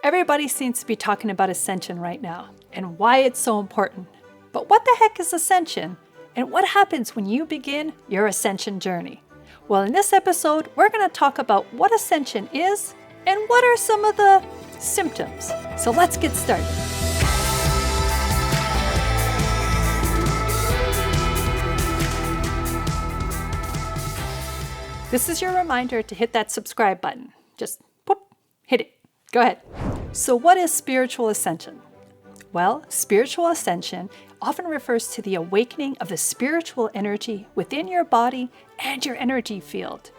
Everybody seems to be talking about Ascension right now and why it's so important. But what the heck is Ascension? And what happens when you begin your Ascension journey? Well, in this episode, we're going to talk about what Ascension is and what are some of the symptoms. So let's get started. This is your reminder to hit that subscribe button. Just whoop, hit it. Go ahead. So what is spiritual ascension? Well, spiritual ascension often refers to the awakening of the spiritual energy within your body and your energy field.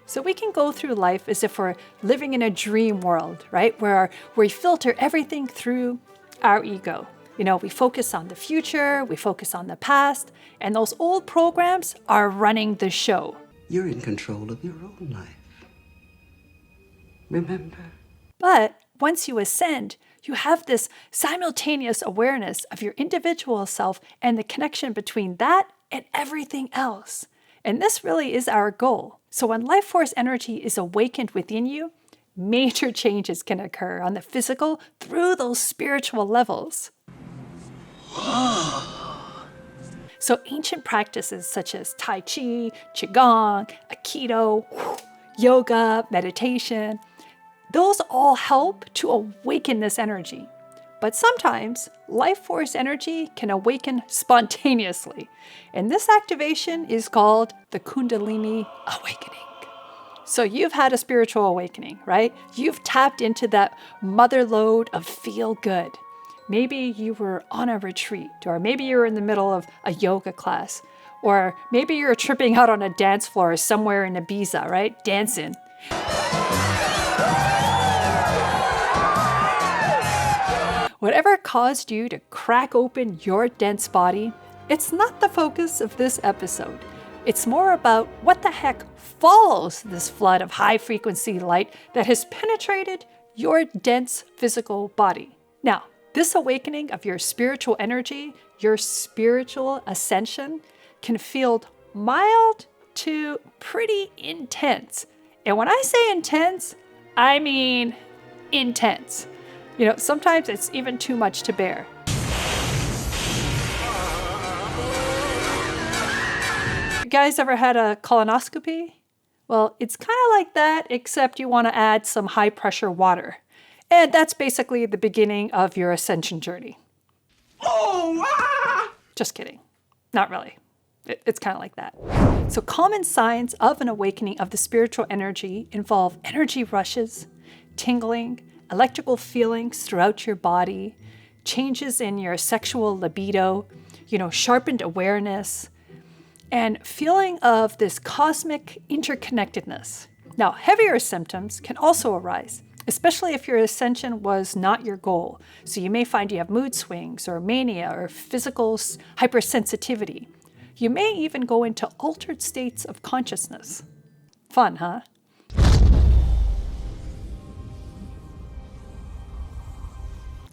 So we can go through life as if we're living in a dream world, right? Where we filter everything through our ego. We focus on the future, we focus on the past, and those old programs are running the show. You're in control of your own life. Remember? But once you ascend, you have this simultaneous awareness of your individual self and the connection between that and everything else. And this really is our goal. So when life force energy is awakened within you, major changes can occur on the physical through those spiritual levels. So ancient practices such as Tai Chi, Qigong, Aikido, yoga, meditation, those all help to awaken this energy. But sometimes life force energy can awaken spontaneously. And this activation is called the Kundalini awakening. So you've had a spiritual awakening, right? You've tapped into that mother lode of feel good. Maybe you were on a retreat, or maybe you're in the middle of a yoga class, or maybe you're tripping out on a dance floor somewhere in Ibiza, right? Dancing. Whatever caused you to crack open your dense body, it's not the focus of this episode. It's more about what the heck follows this flood of high-frequency light that has penetrated your dense physical body. Now, this awakening of your spiritual energy, your spiritual ascension, can feel mild to pretty intense. And when I say intense, I mean intense. Sometimes it's even too much to bear. You guys ever had a colonoscopy? Well, it's kind of like that, except you want to add some high pressure water. And that's basically the beginning of your ascension journey. Just kidding. Not really. It's kind of like that. So common signs of an awakening of the spiritual energy involve energy rushes, tingling, electrical feelings throughout your body, changes in your sexual libido, sharpened awareness, and feeling of this cosmic interconnectedness. Now, heavier symptoms can also arise, especially if your ascension was not your goal. So you may find you have mood swings or mania or physical hypersensitivity. You may even go into altered states of consciousness. Fun, huh?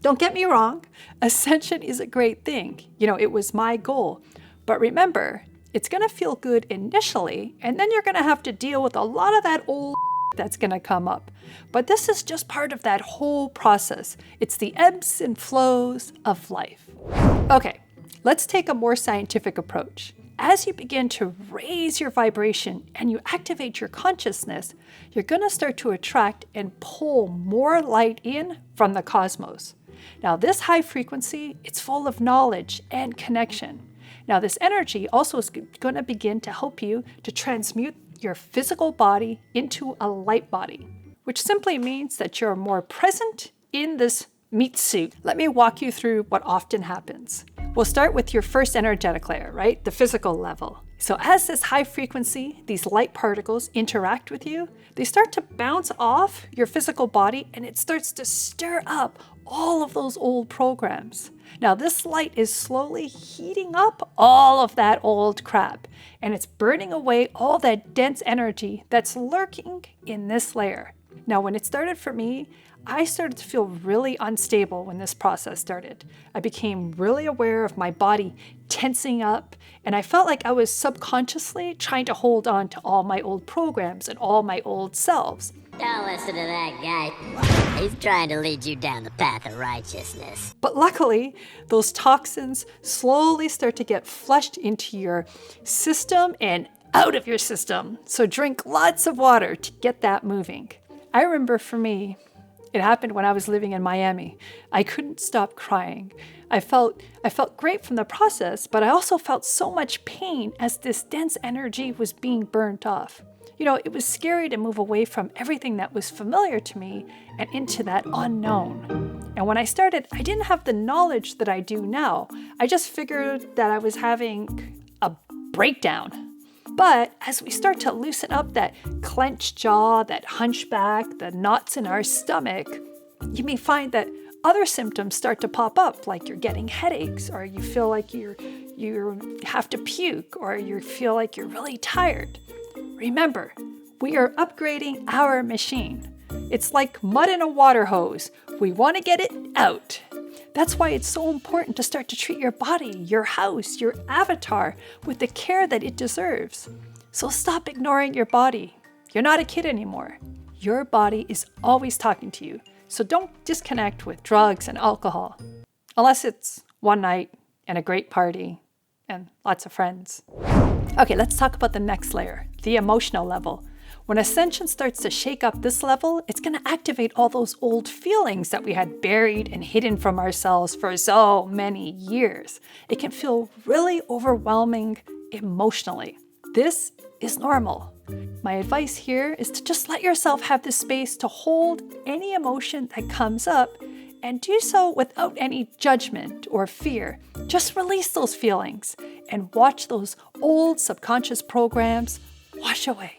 Don't get me wrong, ascension is a great thing. It was my goal. But remember, it's going to feel good initially, and then you're going to have to deal with a lot of that old that's going to come up. But this is just part of that whole process. It's the ebbs and flows of life. Okay, let's take a more scientific approach. As you begin to raise your vibration and you activate your consciousness, you're going to start to attract and pull more light in from the cosmos. Now, this high frequency, it's full of knowledge and connection. Now, this energy also is going to begin to help you to transmute your physical body into a light body, which simply means that you're more present in this meat suit. Let me walk you through what often happens. We'll start with your first energetic layer, right? The physical level. So as this high frequency, these light particles interact with you, they start to bounce off your physical body and it starts to stir up all of those old programs. Now this light is slowly heating up all of that old crap and it's burning away all that dense energy that's lurking in this layer. Now, when it started for me, I started to feel really unstable when this process started. I became really aware of my body tensing up, and I felt like I was subconsciously trying to hold on to all my old programs and all my old selves. Don't listen to that guy. He's trying to lead you down the path of righteousness. But luckily, those toxins slowly start to get flushed into your system and out of your system. So drink lots of water to get that moving. I remember for me, it happened when I was living in Miami. I couldn't stop crying. I felt great from the process, but I also felt so much pain as this dense energy was being burnt off. You know, it was scary to move away from everything that was familiar to me and into that unknown. And when I started, I didn't have the knowledge that I do now. I just figured that I was having a breakdown. But as we start to loosen up that clenched jaw, that hunchback, the knots in our stomach, you may find that other symptoms start to pop up, like you're getting headaches, or you feel like you have to puke, or you feel like you're really tired. Remember, we are upgrading our machine. It's like mud in a water hose. We want to get it out. That's why it's so important to start to treat your body, your house, your avatar with the care that it deserves. So stop ignoring your body. You're not a kid anymore. Your body is always talking to you. So don't disconnect with drugs and alcohol, unless it's one night and a great party and lots of friends. Okay, let's talk about the next layer, the emotional level. When Ascension starts to shake up this level, it's going to activate all those old feelings that we had buried and hidden from ourselves for so many years. It can feel really overwhelming emotionally. This is normal. My advice here is to just let yourself have the space to hold any emotion that comes up and do so without any judgment or fear. Just release those feelings and watch those old subconscious programs wash away.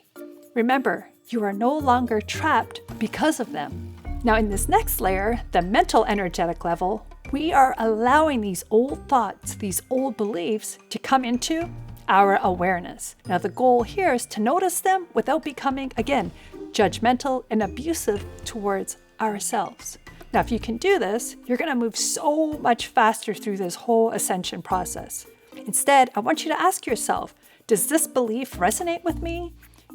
Remember, you are no longer trapped because of them. Now, in this next layer, the mental energetic level, we are allowing these old thoughts, these old beliefs to come into our awareness. Now, the goal here is to notice them without becoming, again, judgmental and abusive towards ourselves. Now, if you can do this, you're going to move so much faster through this whole ascension process. Instead, I want you to ask yourself, does this belief resonate with me?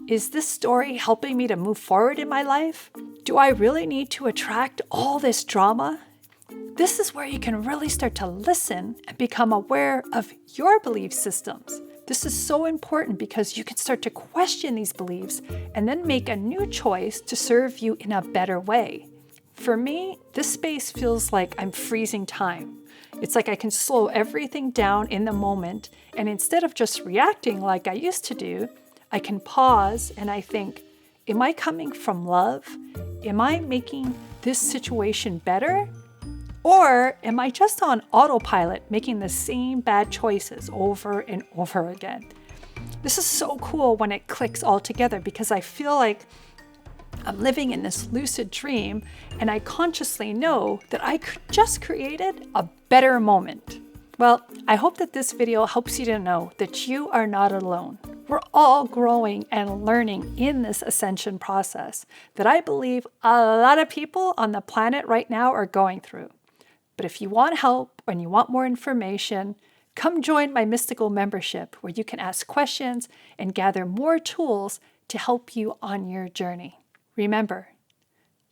Is this story helping me to move forward in my life? Do I really need to attract all this drama? This is where you can really start to listen and become aware of your belief systems. This is so important because you can start to question these beliefs and then make a new choice to serve you in a better way. For me, this space feels like I'm freezing time. It's like I can slow everything down in the moment, and instead of just reacting like I used to do, I can pause and I think, am I coming from love? Am I making this situation better? Or am I just on autopilot making the same bad choices over and over again? This is so cool when it clicks all together because I feel like I'm living in this lucid dream and I consciously know that I just created a better moment. Well, I hope that this video helps you to know that you are not alone. We're all growing and learning in this ascension process that I believe a lot of people on the planet right now are going through. But if you want help and you want more information, come join my mystical membership where you can ask questions and gather more tools to help you on your journey. Remember,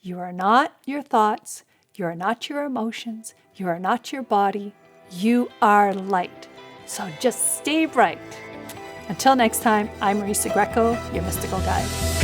you are not your thoughts, you are not your emotions, you are not your body, you are light. So just stay bright. Until next time, I'm Marisa Grieco, your mystical guide.